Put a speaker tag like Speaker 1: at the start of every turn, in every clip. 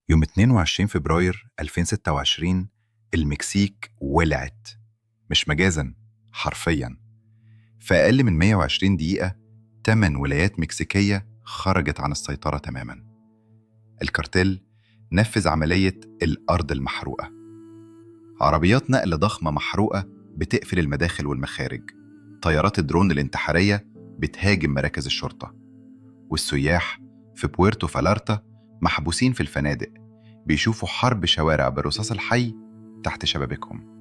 Speaker 1: يوم 22 فبراير 2026 المكسيك ولعت، مش مجازا، حرفيا. في أقل من 120 دقيقة 8 ولايات مكسيكية خرجت عن السيطرة تماما. الكارتيل نفذ عملية الأرض المحروقة، عربيات نقل ضخمة محروقة بتقفل المداخل والمخارج، طيارات الدرون الانتحارية بتهاجم مراكز الشرطة، والسياح في بويرتو فالارتا محبوسين في الفنادق بيشوفوا حرب شوارع بالرصاص الحي تحت شبابيكهم.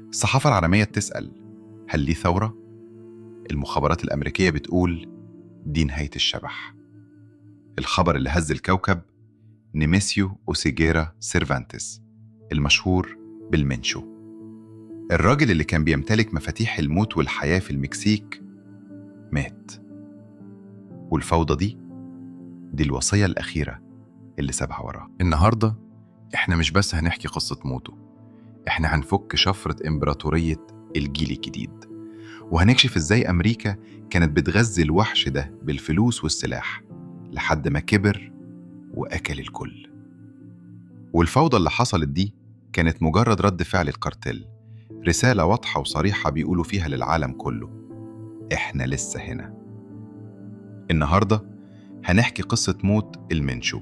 Speaker 1: الصحافة العالمية بتسأل: هل دي ثورة؟ المخابرات الأمريكية بتقول دي نهاية الشبح. الخبر اللي هز الكوكب: نيميسيو أوسيجيرا سيرفانتس، المشهور بالمنشو، الراجل اللي كان بيمتلك مفاتيح الموت والحياة في المكسيك، مات. والفوضى دي الوصية الأخيرة اللي سابها وراه. النهاردة إحنا مش بس هنحكي قصة موته، إحنا هنفك شفرة إمبراطورية الجيل الجديد، وهنكشف إزاي أمريكا كانت بتغذي الوحش ده بالفلوس والسلاح لحد ما كبر وأكل الكل. والفوضى اللي حصلت دي كانت مجرد رد فعل الكارتيل، رسالة واضحة وصريحة بيقولوا فيها للعالم كله: إحنا لسه هنا. النهاردة هنحكي قصة موت المنشو،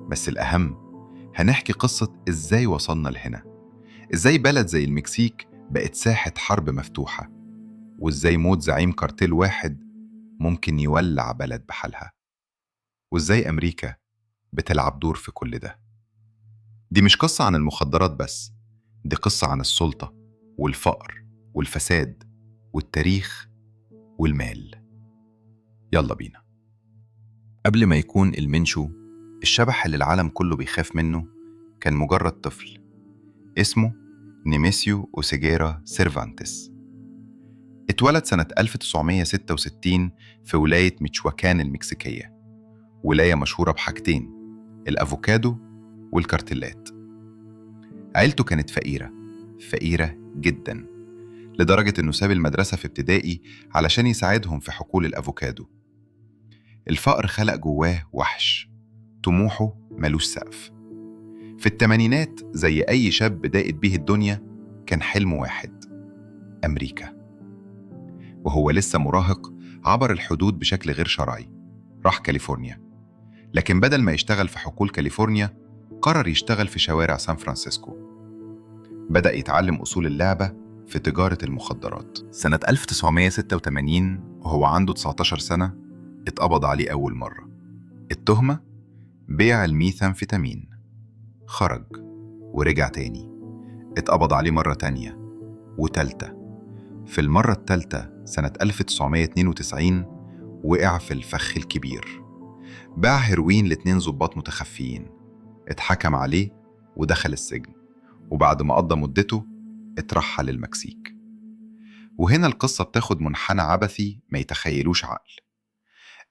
Speaker 1: بس الأهم هنحكي قصة إزاي وصلنا لهنا، إزاي بلد زي المكسيك بقت ساحة حرب مفتوحة، وإزاي موت زعيم كارتيل واحد ممكن يولع بلد بحالها، وإزاي أمريكا بتلعب دور في كل ده. دي مش قصة عن المخدرات بس، دي قصة عن السلطة والفقر والفساد والتاريخ والمال. يلا بينا. قبل ما يكون المنشو الشبح اللي العالم كله بيخاف منه، كان مجرد طفل اسمه نيميسيو أوسيجيرا سيرفانتس. اتولد سنة 1966 في ولاية ميتشواكان المكسيكية، ولاية مشهورة بحاجتين: الأفوكادو والكارتيلات. عيلته كانت فقيرة جدا، لدرجة إنه ساب المدرسة في ابتدائي علشان يساعدهم في حقول الأفوكادو. الفقر خلق جواه وحش، طموحه ملوش سقف. في الثمانينات زي أي شاب ضاقت بيه الدنيا، كان حلمه واحد: أمريكا. وهو لسه مراهق عبر الحدود بشكل غير شرعي، راح كاليفورنيا. لكن بدل ما يشتغل في حقول كاليفورنيا، قرر يشتغل في شوارع سان فرانسيسكو. بدأ يتعلم أصول اللعبة في تجارة المخدرات. سنة 1986 وهو عنده 19 سنة اتقبض عليه أول مرة. التهمة: بيع الميثامفيتامين. خرج ورجع تاني، اتقبض عليه مرة تانية وتالتة. في المرة التالتة سنة 1992 وقع في الفخ الكبير، باع هيروين ل2 ضباط متخفيين. اتحكم عليه ودخل السجن، وبعد ما قضى مدته اترحل للمكسيك. وهنا القصة بتاخد منحنى عبثي ما يتخيلوش عقل.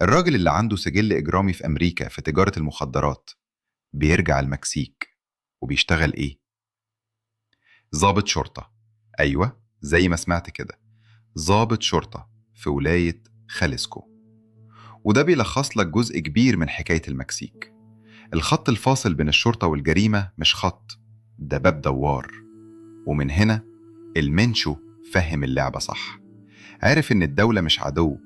Speaker 1: الراجل اللي عنده سجل إجرامي في أمريكا في تجارة المخدرات بيرجع المكسيك وبيشتغل إيه؟ ضابط شرطة. أيوة، زي ما سمعت كده، ضابط شرطة في ولاية خاليسكو. وده بيلخص لك جزء كبير من حكاية المكسيك. الخط الفاصل بين الشرطة والجريمة مش خط، ده باب دوار. ومن هنا المنشو فهم اللعبة صح، عارف إن الدولة مش عدو،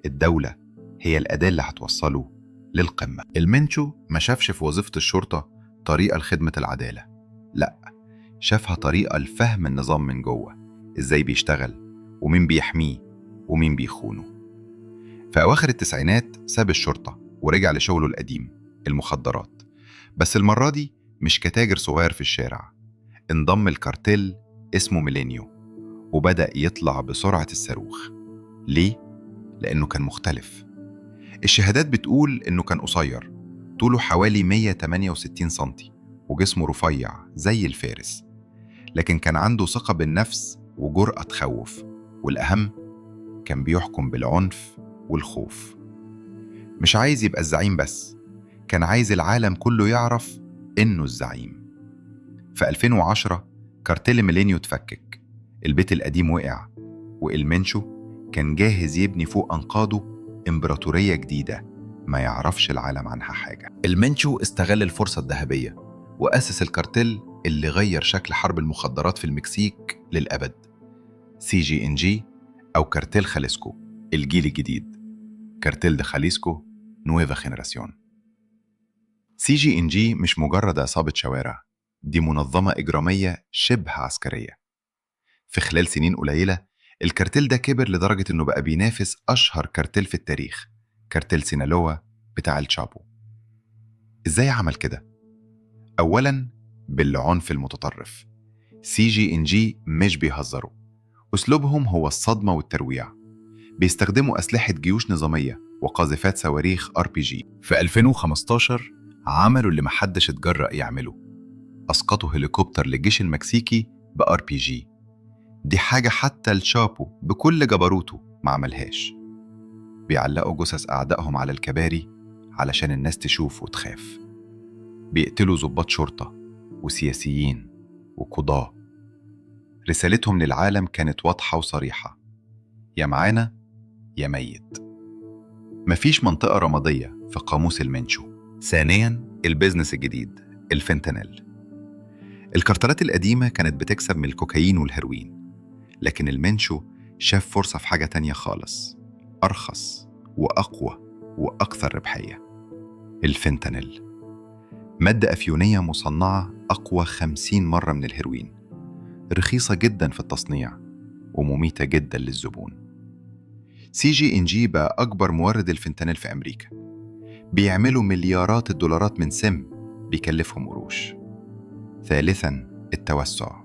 Speaker 1: الدولة هي الأداة اللي هتوصله للقمة. المنشو ما شافش في وظيفة الشرطة طريقة لخدمة العدالة، لأ، شافها طريقة لفهم النظام من جوه، إزاي بيشتغل ومين بيحميه ومين بيخونه. في أواخر التسعينات ساب الشرطة ورجع لشغله القديم، المخدرات، بس المرة دي مش كتاجر صغير في الشارع. انضم الكارتيل اسمه ميلينيو، وبدأ يطلع بسرعة الصاروخ. ليه؟ لأنه كان مختلف. الشهادات بتقول إنه كان قصير، طوله حوالي 168 سنتي، وجسمه رفيع زي الفارس، لكن كان عنده ثقة بالنفس وجرأة تخوف، والأهم كان بيحكم بالعنف والخوف. مش عايز يبقى الزعيم بس، كان عايز العالم كله يعرف إنه الزعيم. في 2010 كارتيل ميلينيو اتفكك، البيت القديم وقع، والمنشو كان جاهز يبني فوق أنقاضه إمبراطورية جديدة ما يعرفش العالم عنها حاجة. المنشو استغل الفرصة الذهبية وأسس الكارتيل اللي غير شكل حرب المخدرات في المكسيك للأبد، CG&G أو كارتيل خاليسكو الجيل الجديد، كارتيل دي خاليسكو نويفا خينراسيون. CG&G مش مجرد عصابة شوارع، دي منظمة إجرامية شبه عسكرية. في خلال سنين قليلة الكارتيل ده كبر لدرجة إنه بقى بينافس أشهر كارتيل في التاريخ، كارتيل سينالوا بتاع الشابو. إزاي عمل كده؟ أولاً بالعنف المتطرف. CG&G مش بيهزروا، أسلوبهم هو الصدمة والترويع. بيستخدموا أسلحة جيوش نظامية وقاذفات صواريخ RPG. في 2015 عملوا اللي محدش اتجرأ يعمله، أسقطوا هليكوبتر للجيش المكسيكي ب RPG. دي حاجة حتى الشابو بكل جبروته ما عملهاش. بيعلقوا جثث أعدائهم على الكباري علشان الناس تشوف وتخاف. بيقتلوا ضباط شرطة وسياسيين وقضاة. رسالتهم للعالم كانت واضحة وصريحة: يا معانا يا ميت. مفيش منطقة رمادية في قاموس المنشو. ثانياً البيزنس الجديد، الفنتانيل. الكارتلات القديمة كانت بتكسب من الكوكايين والهيروين، لكن المنشو شاف فرصة في حاجة تانية خالص، أرخص وأقوى وأكثر ربحية: الفنتانيل. مادة أفيونية مصنعة أقوى 50 مرة من الهيروين، رخيصة جدا في التصنيع ومميتة جدا للزبون. CG&G بقى أكبر مورد الفنتانيل في أمريكا. بيعملوا مليارات الدولارات من سم بيكلفهم قروش. ثالثاً التوسع.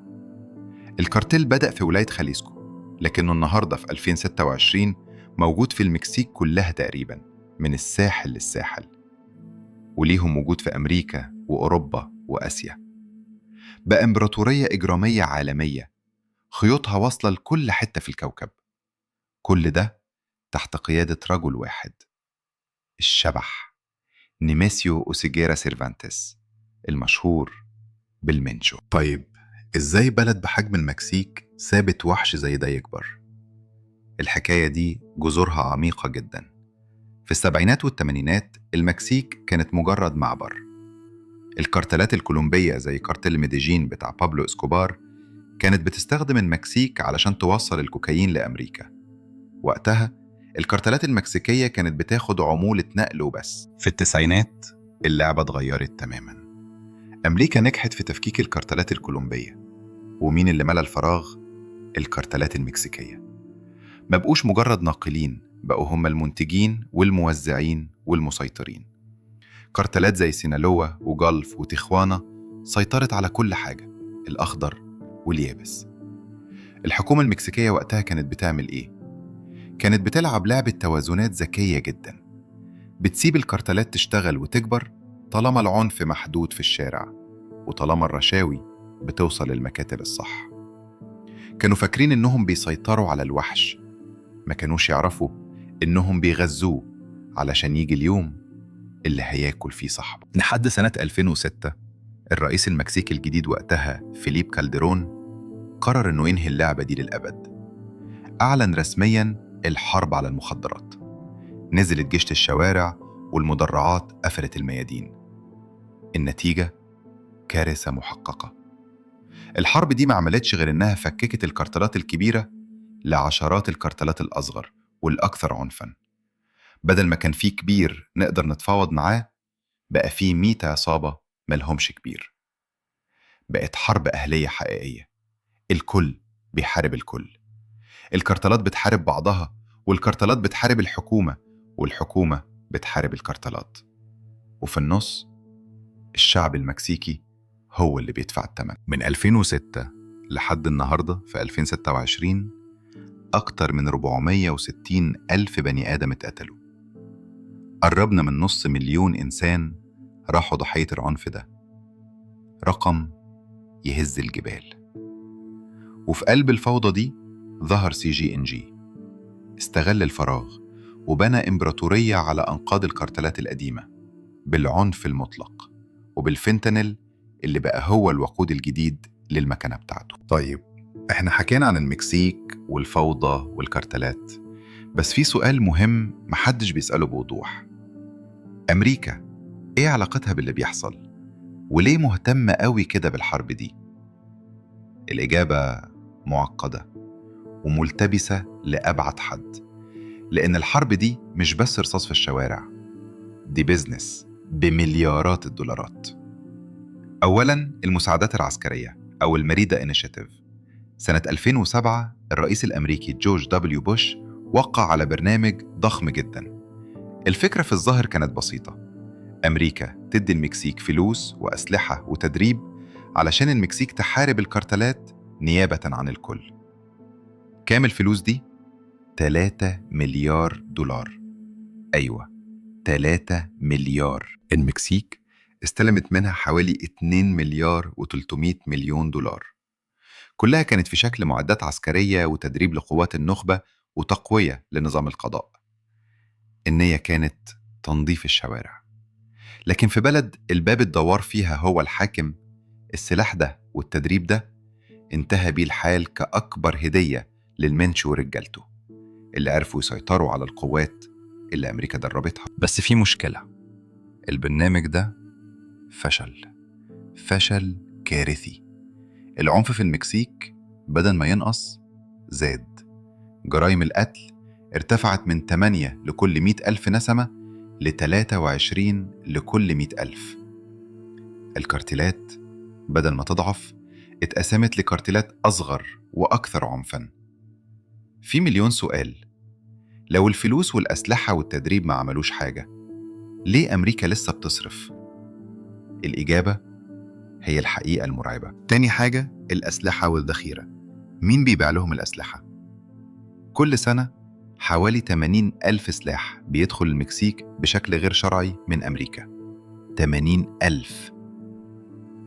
Speaker 1: الكارتيل بدأ في ولاية خاليسكو، لكنه النهاردة في 2026 موجود في المكسيك كلها تقريباً، من الساحل للساحل، وليهم وجود في أمريكا وأوروبا وآسيا. بقى إمبراطورية إجرامية عالمية، خيوطها واصلة لكل حتة في الكوكب. كل ده تحت قيادة رجل واحد، الشبح نيميسيو أوسيجيرا سيرفانتس، المشهور بالمنشو. طيب إزاي بلد بحجم المكسيك سابت وحش زي ده يكبر؟ الحكاية دي جذورها عميقة جدا. في السبعينات والثمانينات المكسيك كانت مجرد معبر. الكارتلات الكولومبية زي كارتل ميديجين بتاع بابلو إسكوبار كانت بتستخدم المكسيك علشان توصل الكوكايين لأمريكا. وقتها الكارتلات المكسيكية كانت بتاخد عمولة نقل وبس. في التسعينات اللعبة اتغيرت تماما. أمريكا نجحت في تفكيك الكارتلات الكولومبية، ومين اللي ملى الفراغ؟ الكارتلات المكسيكية. ما بقوش مجرد ناقلين، بقوا هم المنتجين والموزعين والمسيطرين. كارتلات زي سينالوا وجلف وتيخوانا سيطرت على كل حاجة، الأخضر واليابس. الحكومة المكسيكية وقتها كانت بتعمل إيه؟ كانت بتلعب لعبة توازنات ذكية جدا. بتسيب الكارتلات تشتغل وتكبر طالما العنف محدود في الشارع، وطالما الرشاوي بتوصل للمكاتب الصح. كانوا فاكرين إنهم بيسيطروا على الوحش، ما كانوش يعرفوا إنهم بيغذوه علشان يجي اليوم اللي هياكل فيه صاحبه. لحد سنة 2006 الرئيس المكسيكي الجديد وقتها فيليب كالديرون قرر إنه ينهي اللعبة دي للأبد. أعلن رسمياً الحرب على المخدرات. نزلت جيش الشوارع والمدرعات قفلت الميادين. النتيجة كارثة محققة. الحرب دي ما عملتش غير إنها فككت الكارتلات الكبيرة لعشرات الكارتلات الأصغر والأكثر عنفاً. بدل ما كان فيه كبير نقدر نتفاوض معاه، بقى فيه 100 عصابة ملهمش كبير. بقت حرب أهلية حقيقية، الكل بيحارب الكل. الكارتلات بتحارب بعضها، والكارتلات بتحارب الحكومة، والحكومة بتحارب الكارتلات. وفي النص الشعب المكسيكي هو اللي بيدفع الثمن. من 2006 لحد النهاردة في 2026 أكتر من 460 ألف بني آدم اتقتلوا. قربنا من 500,000 إنسان راحوا ضحية العنف ده. رقم يهز الجبال. وفي قلب الفوضى دي ظهر CG&G، استغل الفراغ وبنى إمبراطورية على أنقاض الكارتلات القديمة، بالعنف المطلق وبالفنتانيل اللي بقى هو الوقود الجديد للمكنة بتاعته. طيب احنا حكينا عن المكسيك والفوضى والكارتلات، بس في سؤال مهم محدش بيسأله بوضوح: أمريكا إيه علاقتها باللي بيحصل؟ وليه مهتمة قوي كده بالحرب دي؟ الإجابة معقدة وملتبسة لأبعد حد، لأن الحرب دي مش بس رصاص في الشوارع، دي بيزنس بمليارات الدولارات. أولاً المساعدات العسكرية أو المريدا إنيشيتيف. سنة 2007 الرئيس الأمريكي جورج دبليو بوش وقع على برنامج ضخم جداً. الفكرة في الظاهر كانت بسيطة، أمريكا تدي المكسيك فلوس وأسلحة وتدريب علشان المكسيك تحارب الكارتلات نيابة عن الكل. كام الفلوس دي؟ 3 مليار دولار. أيوة، 3 مليار. المكسيك استلمت منها حوالي 2 مليار و300 مليون دولار. كلها كانت في شكل معدات عسكرية وتدريب لقوات النخبة وتقوية لنظام القضاء. النية كانت تنظيف الشوارع. لكن في بلد الباب الدوار فيها هو الحاكم، السلاح ده والتدريب ده انتهى بيه الحال كأكبر هدية للمنش ورجالته اللي عرفوا يسيطروا على القوات اللي أمريكا دربتها. بس في مشكلة، البرنامج ده فشل كارثي. العنف في المكسيك بدل ما ينقص زاد. جرائم القتل ارتفعت من 8 لكل 100,000 نسمة ل 23 لكل 100,000. الكارتلات بدل ما تضعف اتقسمت لكارتلات أصغر وأكثر عنفاً. في مليون سؤال، لو الفلوس والأسلحة والتدريب ما عملوش حاجة، ليه أمريكا لسه بتصرف؟ الإجابة هي الحقيقة المرعبة. تاني حاجة، الأسلحة والذخيرة. مين بيبيع لهم الأسلحة؟ كل سنة حوالي 80,000 سلاح بيدخل المكسيك بشكل غير شرعي من أمريكا. 80,000.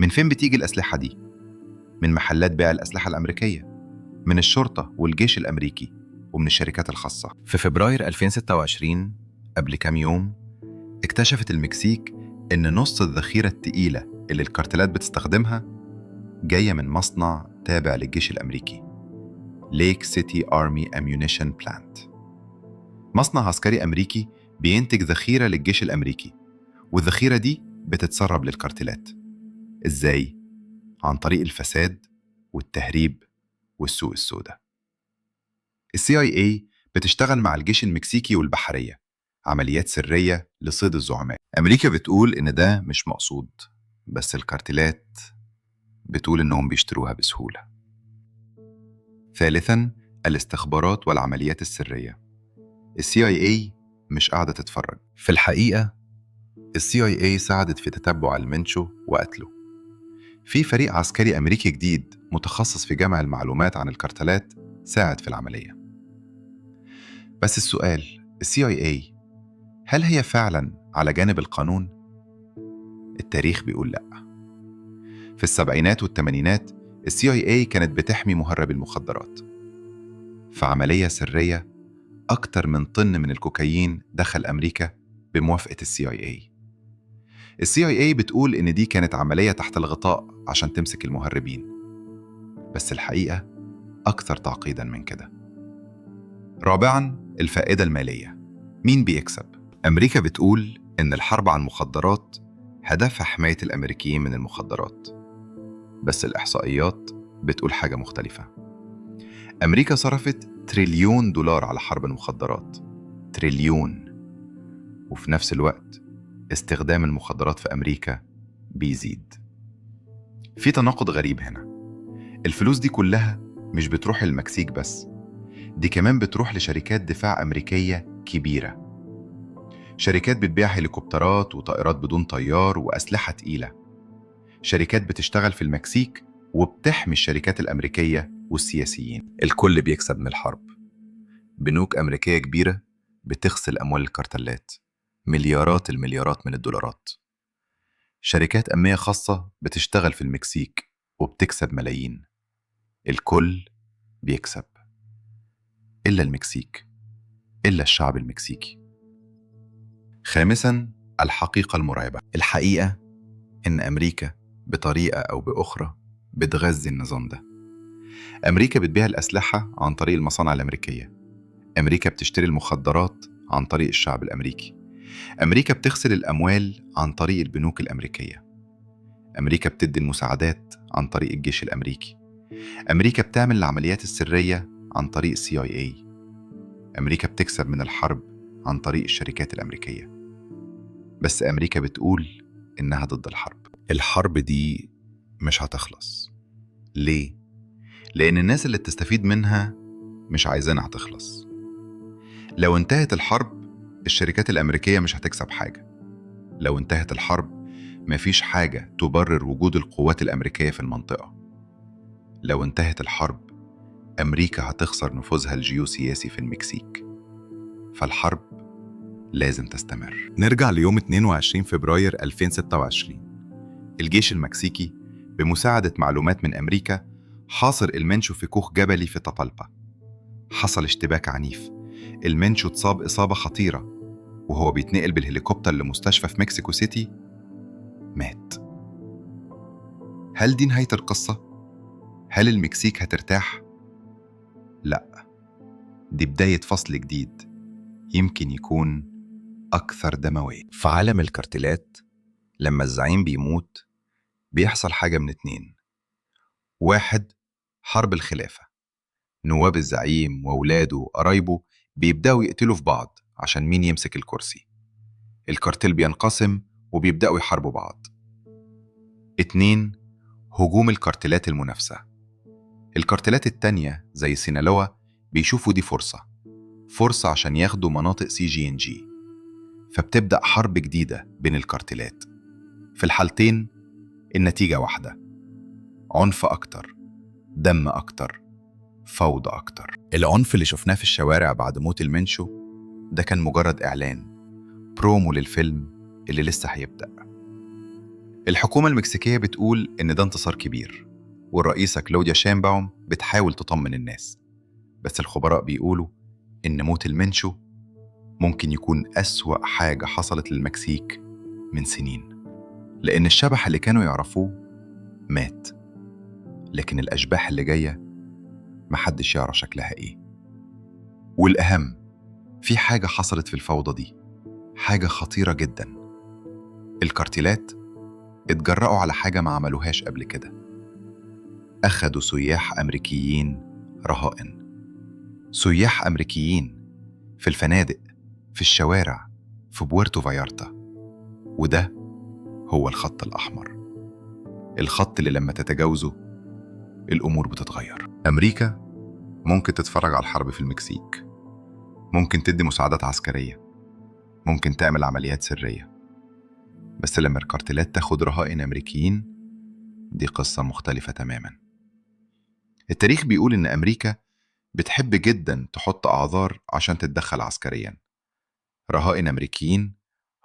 Speaker 1: من فين بتيجي الأسلحة دي؟ من محلات بيع الأسلحة الأمريكية، من الشرطة والجيش الأمريكي، ومن الشركات الخاصة. في فبراير 2026 قبل كام يوم اكتشفت المكسيك إن نص الذخيرة التقيلة اللي الكارتلات بتستخدمها جاية من مصنع تابع للجيش الأمريكي، ليك سيتي آرمي أميونيشن بلانت. مصنع عسكري أمريكي بينتج ذخيرة للجيش الأمريكي، والذخيرة دي بتتسرب للكارتلات. إزاي؟ عن طريق الفساد والتهريب والسوق السوداء. CIA بتشتغل مع الجيش المكسيكي والبحرية عمليات سرية لصيد الزعماء. أمريكا بتقول إن ده مش مقصود، بس الكارتلات بتقول إنهم بيشتروها بسهولة. ثالثاً، الاستخبارات والعمليات السرية. CIA مش قاعدة تتفرج. في الحقيقة CIA ساعدت في تتبع المنشو وقتله. في فريق عسكري أمريكي جديد متخصص في جمع المعلومات عن الكارتلات ساعد في العملية. بس السؤال، CIA هل هي فعلاً على جانب القانون؟ التاريخ بيقول لأ. في السبعينات والثمانينات CIA كانت بتحمي مهرب المخدرات. في عملية سرية أكتر من طن من الكوكايين دخل أمريكا بموافقة CIA. CIA بتقول إن دي كانت عملية تحت الغطاء عشان تمسك المهربين، بس الحقيقة أكثر تعقيداً من كده. رابعاً، الفائدة المالية. مين بيكسب؟ أمريكا بتقول إن الحرب على المخدرات هدفها حماية الأمريكيين من المخدرات، بس الإحصائيات بتقول حاجة مختلفة. أمريكا صرفت $1,000,000,000 على حرب المخدرات، تريليون. وفي نفس الوقت استخدام المخدرات في أمريكا بيزيد. في تناقض غريب هنا. الفلوس دي كلها مش بتروح للمكسيك بس، دي كمان بتروح لشركات دفاع أمريكية كبيرة. شركات بتبيع هليكوبترات وطائرات بدون طيار وأسلحة تقيلة. شركات بتشتغل في المكسيك وبتحمي الشركات الأمريكية والسياسيين. الكل بيكسب من الحرب. بنوك أمريكية كبيرة بتغسل أموال الكارتلات، مليارات المليارات من الدولارات. شركات أمنية خاصة بتشتغل في المكسيك وبتكسب ملايين. الكل بيكسب إلا المكسيك، إلا الشعب المكسيكي. خامساً، الحقيقة المرعبة. الحقيقة إن أمريكا بطريقة أو بأخرى بتغذي النظام ده. أمريكا بتبيع الأسلحة عن طريق المصانع الأمريكية. أمريكا بتشتري المخدرات عن طريق الشعب الأمريكي. أمريكا بتغسل الأموال عن طريق البنوك الأمريكية. أمريكا بتدي المساعدات عن طريق الجيش الأمريكي. أمريكا بتعمل العمليات السرية عن طريق CIA. أمريكا بتكسب من الحرب عن طريق الشركات الأمريكية. بس أمريكا بتقول إنها ضد الحرب. الحرب دي مش هتخلص. ليه؟ لأن الناس اللي بتستفيد منها مش عايزينها تخلص. لو انتهت الحرب، الشركات الأمريكية مش هتكسب حاجة. لو انتهت الحرب، مفيش حاجة تبرر وجود القوات الأمريكية في المنطقة. لو انتهت الحرب، أمريكا هتخسر نفوذها الجيوسياسي في المكسيك. فالحرب لازم تستمر. نرجع ليوم 22 فبراير 2026. الجيش المكسيكي بمساعدة معلومات من أمريكا حاصر المنشو في كوخ جبلي في تابالبا. حصل اشتباك عنيف. المنشو اتصاب إصابة خطيرة، وهو بيتنقل بالهليكوبتر لمستشفى في مكسيكو سيتي مات. هل دي نهاية القصة؟ هل المكسيك هترتاح؟ لا، دي بداية فصل جديد يمكن يكون أكثر دموية. في عالم الكارتيلات، لما الزعيم بيموت بيحصل حاجة من اتنين. واحد، حرب الخلافة. نواب الزعيم وولاده وقرايبه بيبدأوا يقتلوا في بعض عشان مين يمسك الكرسي. الكارتيل بينقسم وبيبدأوا يحاربوا بعض. اتنين، هجوم الكارتيلات المنافسة. الكارتيلات التانية زي سينالوا بيشوفوا دي فرصة عشان ياخدوا مناطق CG&G. فبتبدأ حرب جديدة بين الكارتيلات. في الحالتين النتيجة واحدة: عنف أكتر، دم أكتر، فوضى أكتر. العنف اللي شفناه في الشوارع بعد موت المنشو ده كان مجرد إعلان برومو للفيلم اللي لسه هيبدأ. الحكومة المكسيكية بتقول إن ده انتصار كبير، والرئيسة كلوديا شامباوم بتحاول تطمن الناس. بس الخبراء بيقولوا إن موت المنشو ممكن يكون أسوأ حاجة حصلت للمكسيك من سنين، لأن الشبح اللي كانوا يعرفوه مات، لكن الأشباح اللي جاية محدش يعرف شكلها إيه. والأهم، في حاجة حصلت في الفوضى دي، حاجة خطيرة جدا. الكارتيلات اتجرأوا على حاجة ما عملوهاش قبل كده. أخدوا سياح أمريكيين رهائن. سياح أمريكيين في الفنادق، في الشوارع، في بويرتو فايارتا. وده هو الخط الأحمر، الخط اللي لما تتجاوزه الأمور بتتغير. أمريكا ممكن تتفرج على الحرب في المكسيك، ممكن تدي مساعدات عسكرية، ممكن تعمل عمليات سرية. بس لما الكارتيلات تاخد رهائن أمريكيين، دي قصة مختلفة تماما. التاريخ بيقول إن أمريكا بتحب جدا تحط أعذار عشان تتدخل عسكريا. رهائن أمريكيين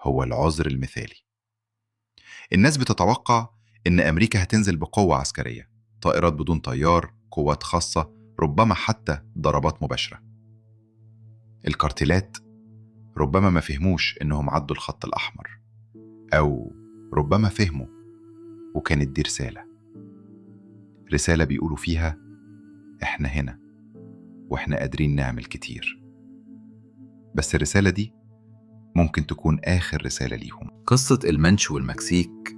Speaker 1: هو العذر المثالي. الناس بتتوقع إن أمريكا هتنزل بقوة عسكرية، طائرات بدون طيار، قوات خاصة، ربما حتى ضربات مباشرة. الكارتيلات ربما ما فهموش إنهم عدوا الخط الأحمر، أو ربما فهموا وكانت دي رسالة بيقولوا فيها إحنا هنا وإحنا قادرين نعمل كتير. بس الرسالة دي ممكن تكون آخر رسالة ليهم. قصة المنشو والمكسيك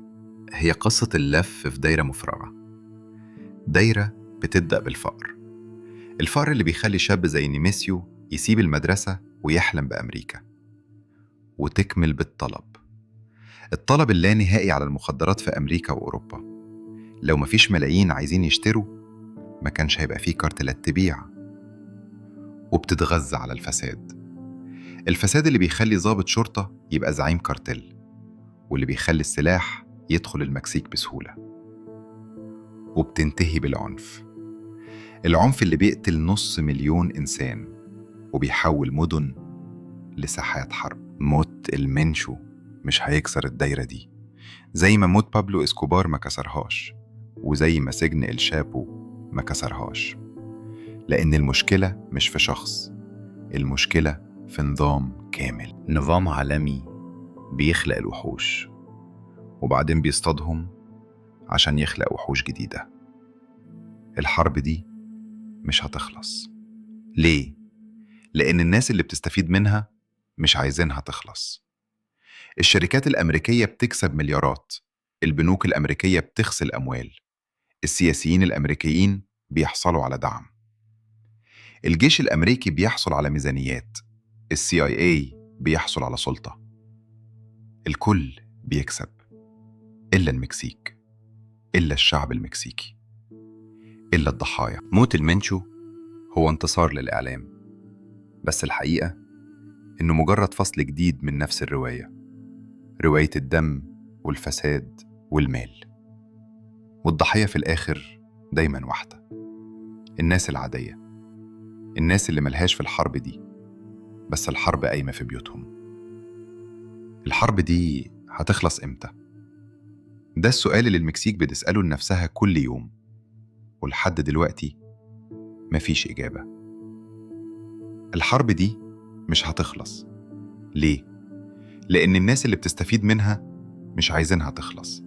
Speaker 1: هي قصة اللف في دايرة مفرغة، دايرة بتبدأ بالفقر. الفقر اللي بيخلي شاب زي نيميسيو يسيب المدرسة ويحلم بأمريكا، وتكمل بالطلب. الطلب اللانهائي على المخدرات في أمريكا وأوروبا. لو مفيش ملايين عايزين يشتروا، ما كانش هيبقى فيه كارتلات تبيع. وبتتغذى على الفساد اللي بيخلي ضابط شرطة يبقى زعيم كارتل، واللي بيخلي السلاح يدخل المكسيك بسهولة. وبتنتهي بالعنف، العنف اللي بيقتل 500,000 إنسان وبيحول مدن لساحات حرب. موت المنشو مش هيكسر الدايرة دي، زي ما موت بابلو إسكوبار ما كسرهاش، وزي ما سجن الشابو ما كسرهاش. لأن المشكلة مش في شخص، المشكلة في نظام كامل، نظام عالمي بيخلق الوحوش وبعدين بيصطادهم عشان يخلق وحوش جديدة. الحرب دي مش هتخلص. ليه؟ لأن الناس اللي بتستفيد منها مش عايزينها تخلص. الشركات الأمريكية بتكسب مليارات، البنوك الأمريكية بتغسل أموال، السياسيين الأمريكيين بيحصلوا على دعم، الجيش الأمريكي بيحصل على ميزانيات، ال CIA بيحصل على سلطة. الكل بيكسب إلا المكسيك، إلا الشعب المكسيكي، إلا الضحايا. موت المنشو هو انتصار للإعلام، بس الحقيقة إنه مجرد فصل جديد من نفس الرواية، رواية الدم والفساد والمال. والضحية في الآخر دايما واحدة، الناس العادية، الناس اللي ملهاش في الحرب دي، بس الحرب قايمة في بيوتهم. الحرب دي هتخلص إمتى؟ ده السؤال اللي المكسيك بتسأله لنفسها كل يوم، ولحد دلوقتي مفيش إجابة. الحرب دي مش هتخلص. ليه؟ لأن الناس اللي بتستفيد منها مش عايزينها تخلص.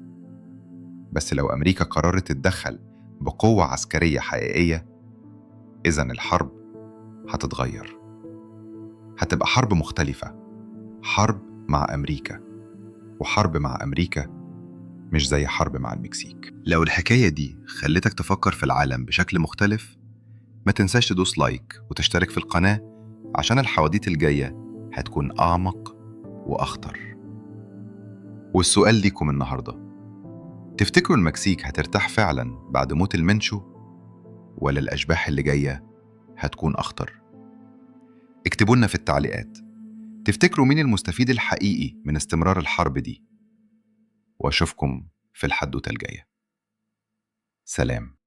Speaker 1: بس لو أمريكا قررت تتدخل بقوة عسكرية حقيقية، إذن الحرب هتتغير، هتبقى حرب مختلفة، حرب مع أمريكا، وحرب مع أمريكا مش زي حرب مع المكسيك. لو الحكاية دي خلتك تفكر في العالم بشكل مختلف، ما تنساش تدوس لايك وتشترك في القناة، عشان الحواديت الجاية هتكون أعمق وأخطر. والسؤال ليكم النهاردة، تفتكروا المكسيك هترتاح فعلا بعد موت المنشو، ولا الأشباح اللي جاية هتكون أخطر؟ اكتبوا لنا في التعليقات، تفتكروا مين المستفيد الحقيقي من استمرار الحرب دي؟ وأشوفكم في الحدوتة الجاية. سلام.